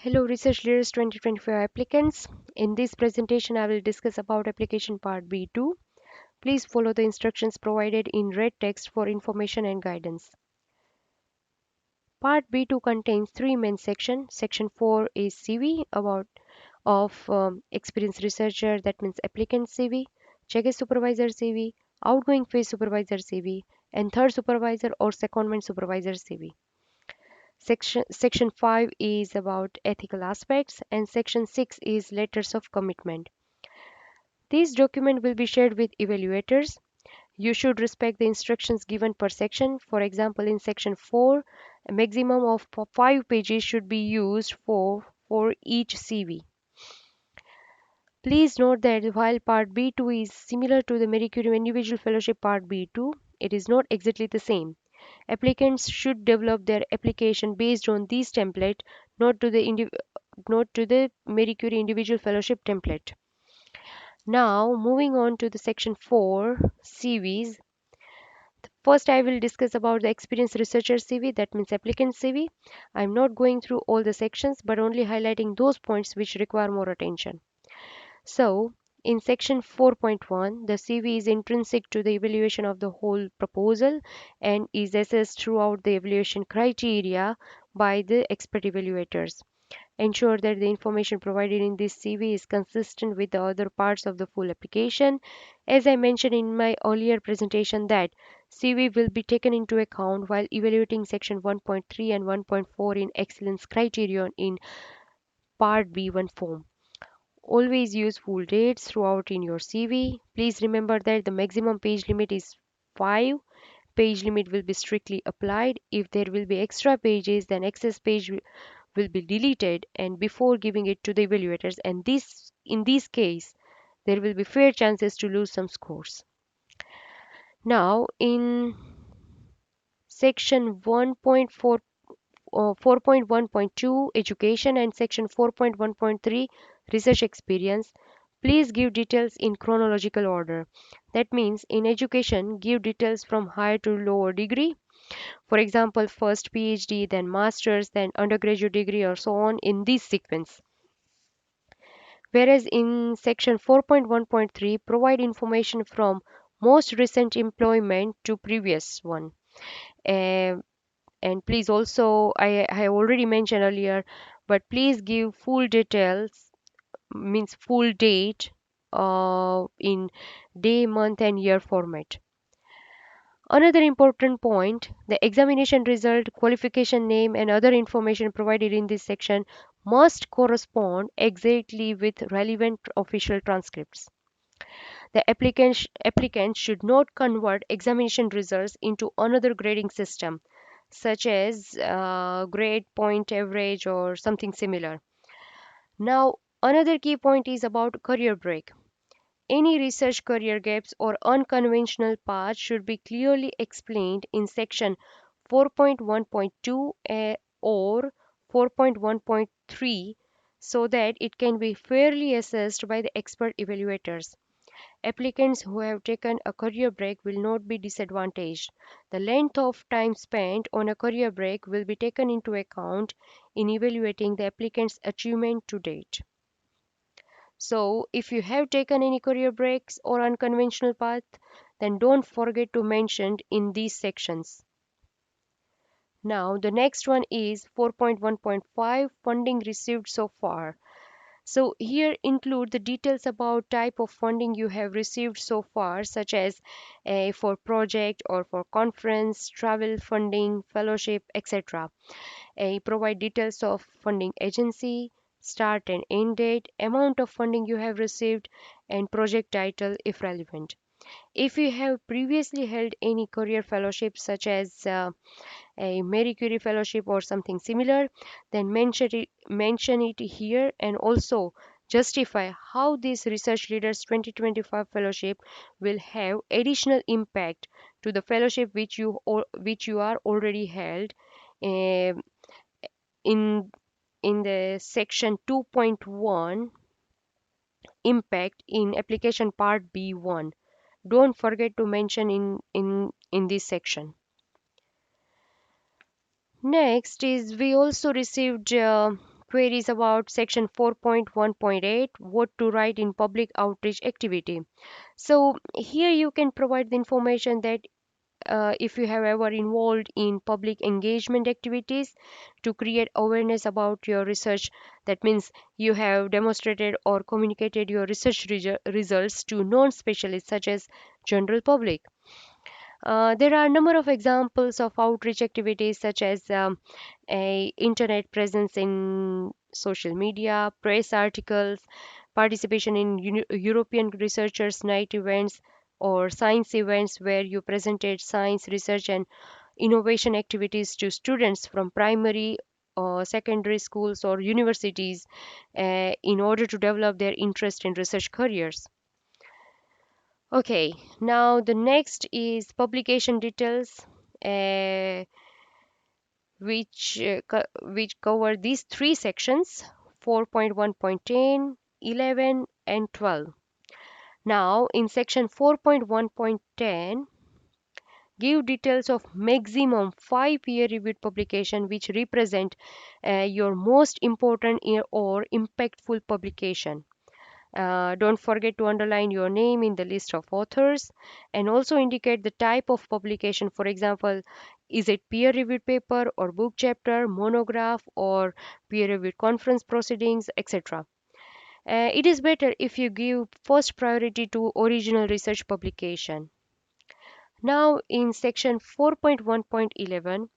Hello Research Leaders 2025 applicants. In this presentation I will discuss about application part B2. Please follow the instructions provided in red text for information and guidance. Part B2 contains three main sections. Section 4 is CV about experienced researcher, that means applicant CV, check supervisor CV, outgoing phase supervisor CV, and third supervisor or secondment supervisor CV. Section 5 is about ethical aspects and section 6 is letters of commitment. This document will be shared with evaluators. You should respect the instructions given per section. For example, in section 4, a maximum of 5 pages should be used for each CV. Please note that while Part B2 is similar to the Marie Curie Individual Fellowship Part B2, it is not exactly the same. Applicants should develop their application based on this template, not to the Marie Curie Individual Fellowship template. Now, moving on to the section 4, CVs. First, I will discuss about the experienced researcher CV, that means applicant CV. I'm not going through all the sections, but only highlighting those points which require more attention. So, in section 4.1, the CV is intrinsic to the evaluation of the whole proposal and is assessed throughout the evaluation criteria by the expert evaluators. Ensure that the information provided in this CV is consistent with the other parts of the full application. As I mentioned in my earlier presentation that CV will be taken into account while evaluating section 1.3 and 1.4 in excellence criterion in part B1 form. Always use full dates throughout in your CV. Please remember that the maximum page limit is 5. Page limit will be strictly applied. If there will be extra pages, then excess page will be deleted and before giving it to the evaluators, and this in this case there will be fair chances to lose some scores. Now in section 1.4 4.1.2 education and section 4.1.3 research experience, please give details in chronological order. That means in education give details from higher to lower degree. For example, first PhD, then master's, then undergraduate degree, or so on in this sequence. Whereas in section 4.1.3 provide information from most recent employment to previous one. Uh, and please also, I already mentioned earlier, but please give full details, means full date in day, month, and year format. Another important point, the examination result, qualification name, and other information provided in this section must correspond exactly with relevant official transcripts. The applicant should not convert examination results into another grading system, such as grade point average or something similar. Now, another key point is about career break. Any research career gaps or unconventional paths should be clearly explained in section 4.1.2 or 4.1.3 so that it can be fairly assessed by the expert evaluators. Applicants who have taken a career break will not be disadvantaged. The length of time spent on a career break will be taken into account in evaluating the applicant's achievement to date. So, if you have taken any career breaks or unconventional path, then don't forget to mention in these sections. Now, the next one is 4.1.5 funding received so far. So here include the details about type of funding you have received so far, such as for project or for conference, travel funding, fellowship, etc. Provide details of funding agency, start and end date, amount of funding you have received, and project title if relevant. If you have previously held any career fellowship such as a Marie Curie fellowship or something similar, then mention it here and also justify how this Research Leaders 2025 fellowship will have additional impact to the fellowship which you are already held uh, in in the section 2.1 impact in application part B1. Don't forget to mention in this section. Next is we also received queries about section 4.1.8, what to write in public outreach activity. So here you can provide the information that if you have ever involved in public engagement activities to create awareness about your research, that means you have demonstrated or communicated your research results to non-specialists such as general public. There are a number of examples of outreach activities such as a internet presence in social media, press articles, participation in European Researchers' Night events, or science events where you presented science research and innovation activities to students from primary or secondary schools or universities in order to develop their interest in research careers. Okay, now the next is publication details, uh, which cover these three sections: 4.1.10, 11, and 12. Now, in section 4.1.10, give details of maximum 5 peer-reviewed publication which represent your most important or impactful publication. Don't forget to underline your name in the list of authors and also indicate the type of publication. For example, is it peer-reviewed paper or book chapter, monograph, or peer-reviewed conference proceedings, etc. It is better if you give first priority to original research publication. Now, in section 4.1.11,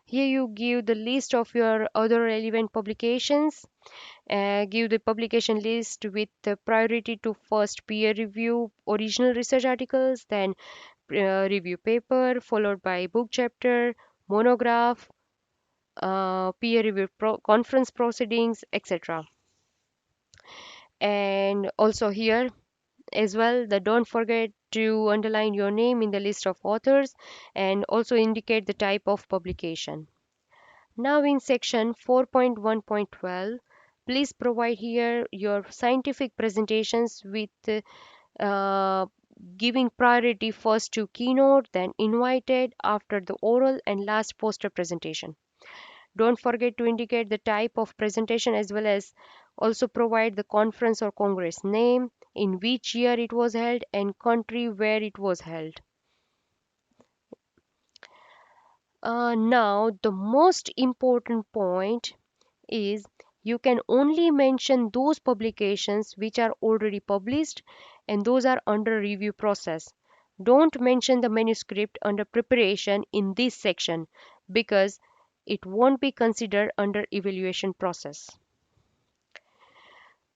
here you give the list of your other relevant publications. Give the publication list with the priority to first peer review original research articles, then review paper, followed by book chapter, monograph, peer review conference proceedings, etc. And also here as well, the don't forget to underline your name in the list of authors and also indicate the type of publication. Now in section 4.1.12, please provide here your scientific presentations with uh, giving priority first to keynote, then invited, after the oral, and last poster presentation. Don't forget to indicate the type of presentation as well as also provide the conference or congress name, in which year it was held, and country where it was held. Now, the most important point is you can only mention those publications which are already published and those are under review process. Don't mention the manuscript under preparation in this section because it won't be considered under evaluation process.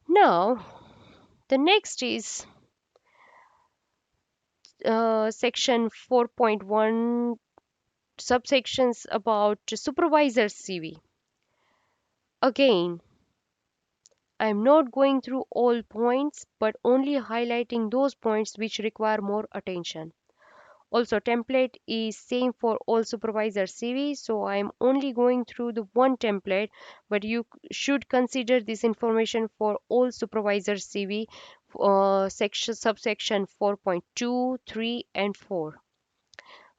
Now, the next is section 4.1 subsections about supervisor CV. Again, I am not going through all points but only highlighting those points which require more attention. Also, template is same for all supervisor CV, so I am only going through the one template, but you should consider this information for all supervisor CV section subsection 4.2, 3, and 4.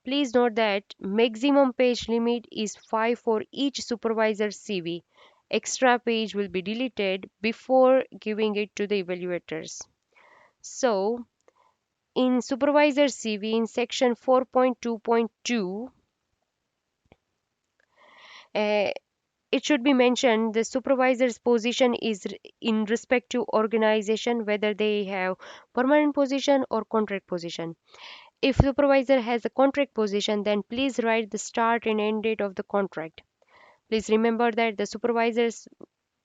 Please note that maximum page limit is 5 for each supervisor CV. Extra page will be deleted before giving it to the evaluators. So, in supervisor CV in section 4.2.2, uh, it should be mentioned the supervisor's position is in respective organization, whether they have permanent position or contract position. If supervisor has a contract position, then please write the start and end date of the contract. Please remember that the supervisor's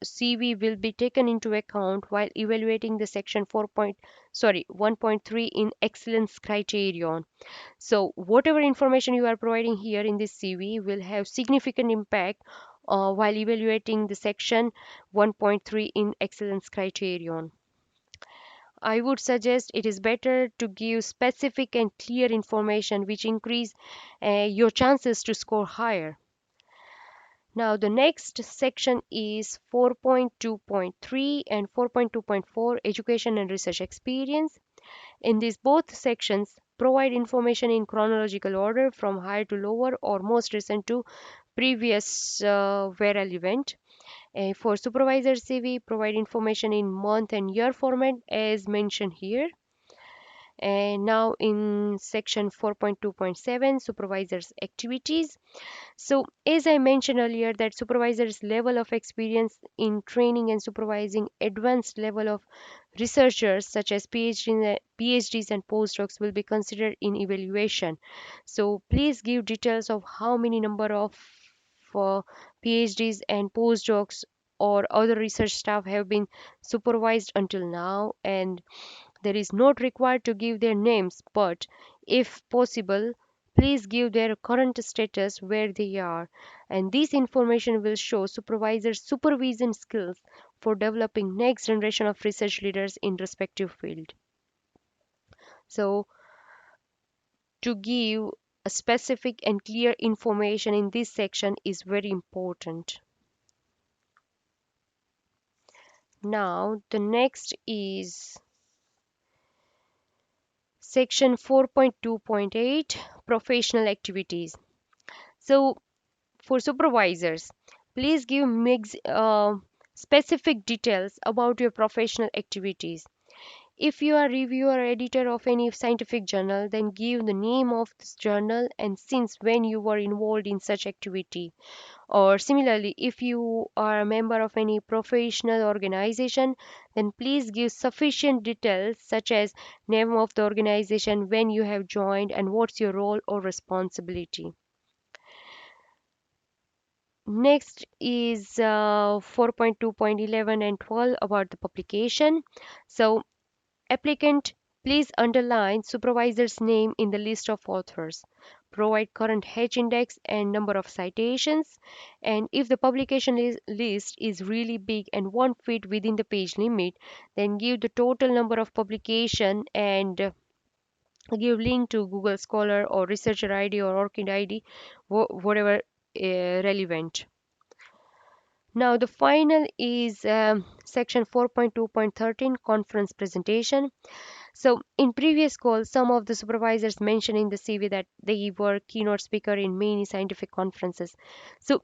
CV will be taken into account while evaluating the section 1.3 in excellence criterion. So whatever information you are providing here in this CV will have significant impact while evaluating the section 1.3 in excellence criterion. I would suggest it is better to give specific and clear information which increase your chances to score higher. Now the next section is 4.2.3 and 4.2.4 education and research experience. In these both sections provide information in chronological order from higher to lower or most recent to previous where relevant. For supervisor CV, provide information in month and year format as mentioned here. And now in section 4.2.7, supervisors activities. So as I mentioned earlier, that supervisors level of experience in training and supervising advanced level of researchers such as PhDs and postdocs will be considered in evaluation. So please give details of how many number of uh, PhDs and postdocs or other research staff have been supervised until now, and there is not required to give their names, but if possible, please give their current status where they are. And this information will show supervisors' supervision skills for developing next generation of research leaders in respective field. So to give a specific and clear information in this section is very important. Now the next is section 4.2.8, professional activities. So for supervisors, please give specific details about your professional activities. If you are reviewer or editor of any scientific journal, then give the name of this journal and since when you were involved in such activity. Or similarly, if you are a member of any professional organization, then please give sufficient details such as name of the organization, when you have joined, and what's your role or responsibility. Next is 4.2.11 and 12 about the publication. So, applicant, please underline supervisor's name in the list of authors. Provide current H index and number of citations. And if the publication list is really big and won't fit within the page limit, then give the total number of publication and give link to Google Scholar or Researcher ID or ORCID ID, whatever relevant. Now the final is section 4.2.13 conference presentation. So in previous calls, some of the supervisors mentioned in the CV that they were keynote speaker in many scientific conferences. So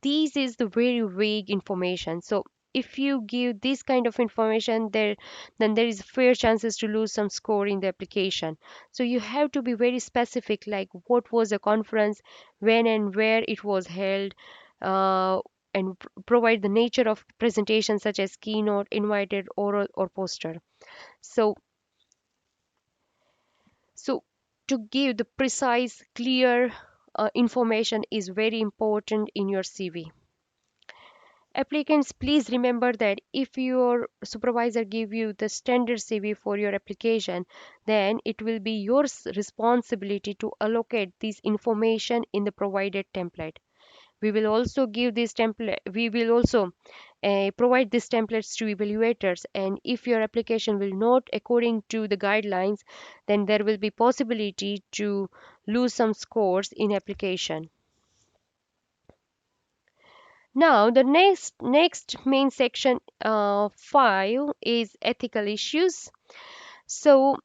this is the very vague information. So if you give this kind of information there, then there is fair chances to lose some score in the application. So you have to be very specific, like what was the conference, when and where it was held, uh, and provide the nature of presentation such as keynote, invited, oral, or poster. So so to give the precise, clear information is very important in your CV. Applicants, please remember that if your supervisor give you the standard CV for your application, then it will be your responsibility to allocate this information in the provided template. We will also give this template. We will also provide these templates to evaluators. And if your application will not according to the guidelines, then there will be possibility to lose some scores in application. Now, the next main section 5 is ethical issues. So,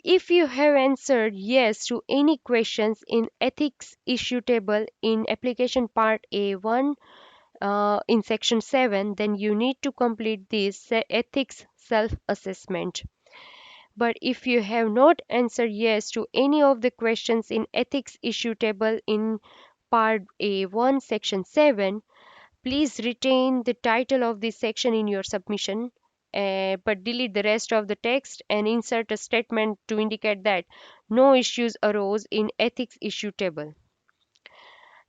if you have answered yes to any questions in ethics issue table in application part A1 in section 7, then you need to complete this ethics self assessment. But if you have not answered yes to any of the questions in ethics issue table in part A1 section 7, please retain the title of this section in your submission, but delete the rest of the text and insert a statement to indicate that no issues arose in ethics issue table.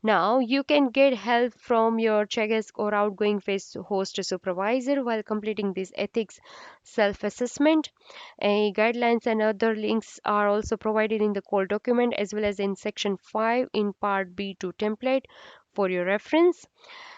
Now, you can get help from your Chegg or outgoing face host supervisor while completing this ethics self-assessment. Guidelines and other links are also provided in the core document as well as in section 5 in part B2 template for your reference.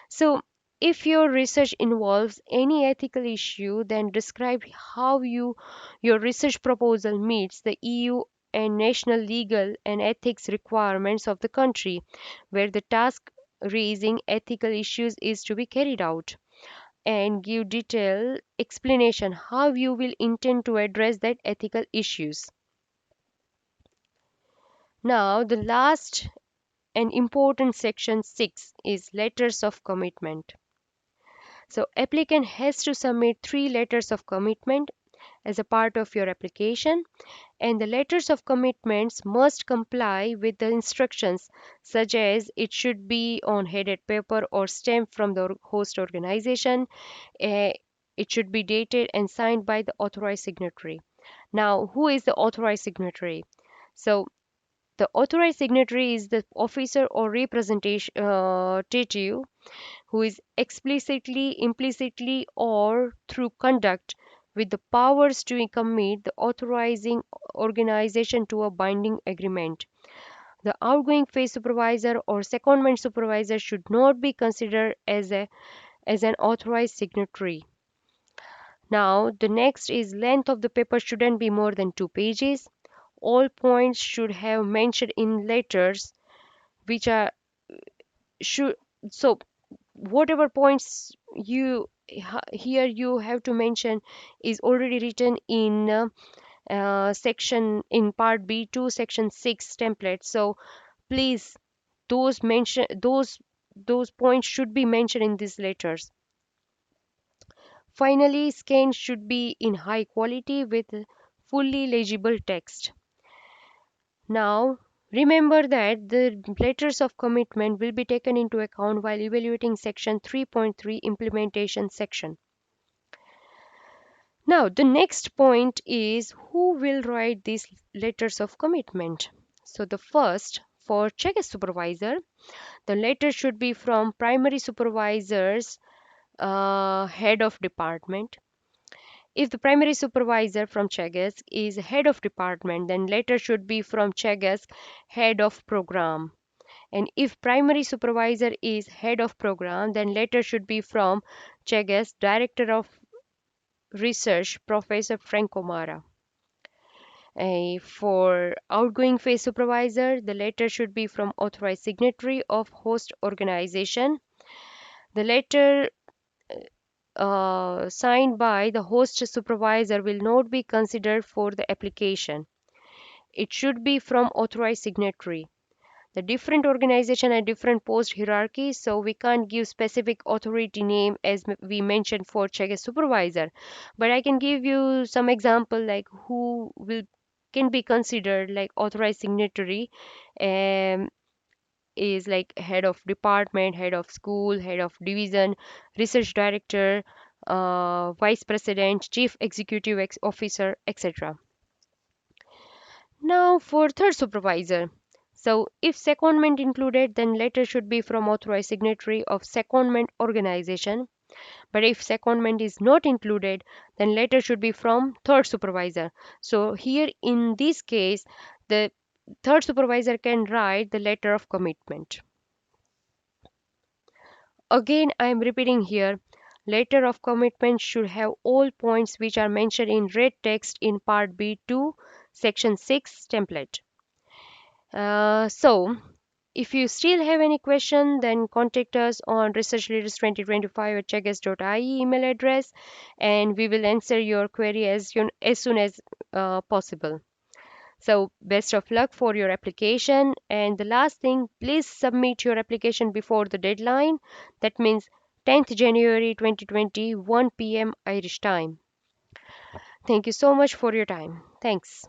So, if your research involves any ethical issue, then describe how your research proposal meets the EU and national legal and ethics requirements of the country where the task raising ethical issues is to be carried out, and give detailed explanation how you will intend to address that ethical issues. Now the last an important section 6 is letters of commitment. So applicant has to submit 3 letters of commitment as a part of your application, and the letters of commitments must comply with the instructions, such as it should be on headed paper or stamped from the host organization. eh, it should be dated and signed by the authorized signatory. Now, who is the authorized signatory? So the authorized signatory is the officer or representative who is explicitly, implicitly, or through conduct with the powers to commit the authorizing organization to a binding agreement. The outgoing phase supervisor or secondment supervisor should not be considered as an authorized signatory. Now, the next is length of the paper shouldn't be more than 2 pages. All points should have mentioned in letters which are should so whatever points here you have to mention is already written in section in part B2 section 6 template. So please, those points should be mentioned in these letters. Finally, scan should be in high quality with fully legible text. Now, remember that the letters of commitment will be taken into account while evaluating Section 3.3 implementation section. Now, the next point is who will write these letters of commitment. So, the first, for check supervisor, the letter should be from primary supervisor's head of department. If the primary supervisor from Chegas is head of department, then letter should be from Chegas head of program. And if primary supervisor is head of program, then letter should be from Chegas director of research, Professor Franco Mara. For outgoing phase supervisor, the letter should be from authorized signatory of host organization. The letter signed by the host supervisor will not be considered for the application. It should be from authorized signatory. The different organization and different post hierarchy, so we can't give specific authority name as we mentioned for check as supervisor. But I can give you some example like who will can be considered like authorized signatory. um, is like head of department, head of school, head of division, research director, vice president, chief executive officer, etc. Now for third supervisor. So if secondment included, then letter should be from authorized signatory of secondment organization. But if secondment is not included, then letter should be from third supervisor. So here in this case, the third supervisor can write the letter of commitment. Again, I am repeating here. Letter of commitment should have all points which are mentioned in red text in part B2, section 6 template. So, if you still have any question, then contact us on researchleaders2025 at checkers.ie email address, and we will answer your query as soon as possible. So, best of luck for your application. And the last thing, please submit your application before the deadline. That means 10th January 2020, 1 p.m. Irish time. Thank you so much for your time. Thanks.